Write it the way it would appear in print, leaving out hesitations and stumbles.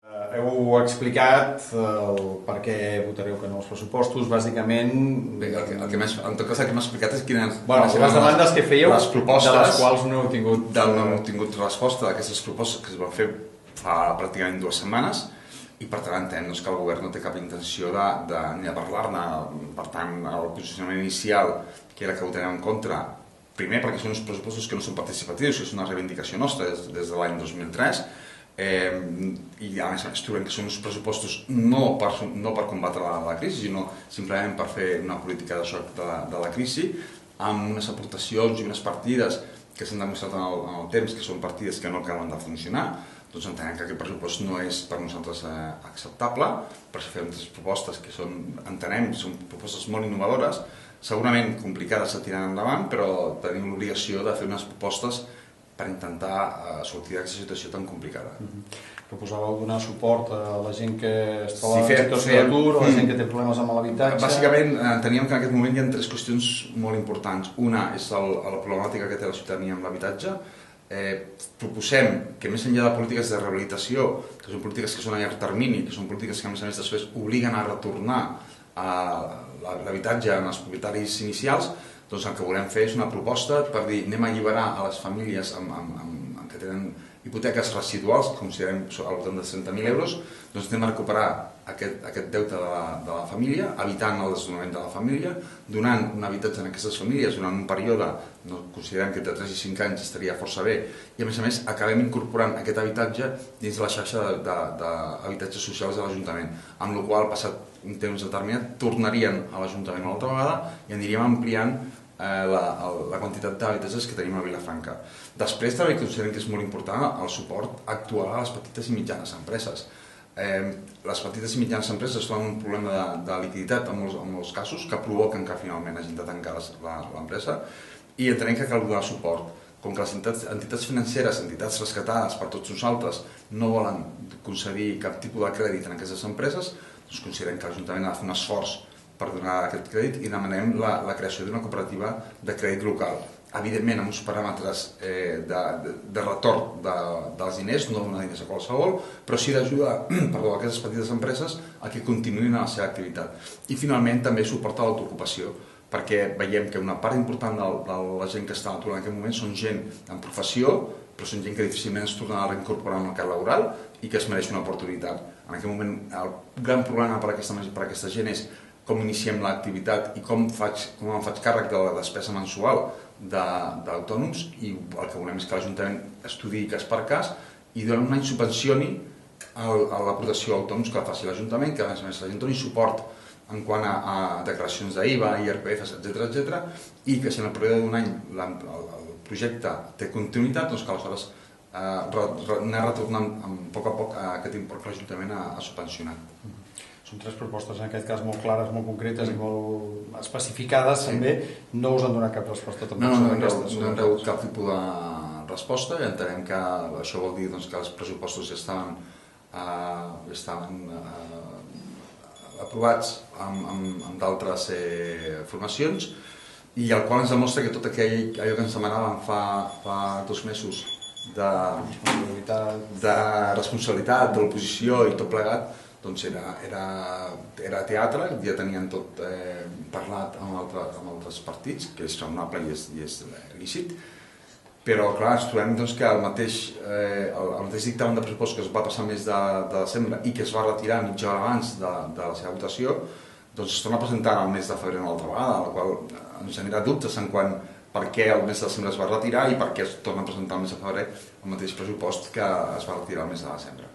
Heu explicat el per què votareu que no als pressupostos, bàsicament... Bé, en tot cas el que m'ha explicat és quines les demandes que fèieu, les propostes, de les quals no heu tingut... No heu tingut resposta d'aquestes propostes que es van fer fa pràcticament 2 setmanes i per tant entenem que el govern no té cap intenció ni de parlar-ne. Per tant, el posicionament inicial, que era que votarem en contra, primer perquè són uns pressupostos que no són participatius, que és una reivindicació nostra des de l'any 2003, i a més trobem que són uns pressupostos no per combatre la crisi, sinó simplement per fer una política de xoc de la crisi, amb unes aportacions i unes partides que s'han demostrat en el temps que són partides que no acaben de funcionar. Doncs entenem que aquest pressupost no és per nosaltres acceptable, per això fem 3 propostes que entenem que són propostes molt innovadores, segurament complicades de tirar endavant, però tenim l'obligació de fer unes propostes per intentar sortir d'aquesta situació tan complicada. Proposàveu donar suport a la gent que es troba en situació d'atur, a la gent que té problemes amb l'habitatge... Bàsicament, teníem que en aquest moment hi ha 3 qüestions molt importants. Una és la problemàtica que té la ciutadania amb l'habitatge. Proposem que més enllà de polítiques de rehabilitació, que són polítiques que són a llarg termini, que són polítiques que a més després obliguen a retornar l'habitatge als propietaris inicials, doncs el que volem fer és una proposta per dir anem a alliberar a les famílies que tenen hipoteques residuals, que considerem al voltant de 30.000 euros, doncs anem a recuperar aquest deute de la família, evitant el desnonament de la família, donant un habitatge a aquestes famílies durant un període, considerem que entre 3 i 5 anys estaria força bé, i a més acabem incorporant aquest habitatge dins de la xarxa d'habitatges socials de l'Ajuntament, amb la qual passat un temps determinat tornarien a l'Ajuntament una altra vegada i aniríem ampliant la quantitat d'habitatges que tenim a Vilafranca. Després també considerem que és molt important el suport actual a les petites i mitjanes empreses. Les petites i mitjanes empreses troben un problema de liquiditat en molts casos que provoquen que finalment hagin de tancar l'empresa i entenem que cal donar suport. Com que les entitats financeres, entitats rescatades per tots nosaltres, no volen concedir cap tipus de crèdit en aquestes empreses, doncs considerem que l'Ajuntament ha de fer un esforç per donar aquest crèdit i demanem la creació d'una cooperativa de crèdit local. Evidentment, amb uns paràmetres de retorn dels diners, no donar diners a qualsevol, però sí d'ajudar aquestes petites empreses a que continuïn la seva activitat. I finalment també suport a l'autoocupació, perquè veiem que una part important de la gent que està a l'atur en aquest moment són gent en professió, però són gent que difícilment es tornarà a reincorporar al mercat laboral i que es mereix una oportunitat. En aquest moment el gran problema per aquesta gent és com iniciem l'activitat i com em faig càrrec de la despesa mensual d'autònoms, i el que volem és que l'Ajuntament estudiï cas per cas i durant un any subvencioni l'aportació a autònoms que la faci l'Ajuntament, que a més la gent doni suport en quant a declaracions d'IVA, IRPF, etc., i que si en el període d'un any el projecte té continuïtat, doncs que aleshores anar retornant a poc aquest import que l'Ajuntament ha subvencionat. Són 3 propostes, en aquest cas, molt clares, molt concretes i molt especificades, també. No us han donat cap resposta tampoc sobre aquestes? No hem rebut cap tipus de resposta i entenem que això vol dir que els pressupostos ja estaven aprovats amb d'altres formacions i el qual ens demostra que tot allò que ens demanàvem fa 2 mesos de responsabilitat, de l'oposició i tot plegat, doncs era teatre, ja tenien tot parlat amb altres partits, que és raonable i és lícit, però clar, ens trobem que el mateix dictamen de pressupost que es va passar el mes de desembre i que es va retirar mitja hora abans de la seva votació, doncs es torna a presentar el mes de febrer una altra vegada, la qual ens genera dubtes en quant per què el mes de desembre es va retirar i per què es torna a presentar el mes de febrer el mateix pressupost que es va retirar el mes de desembre.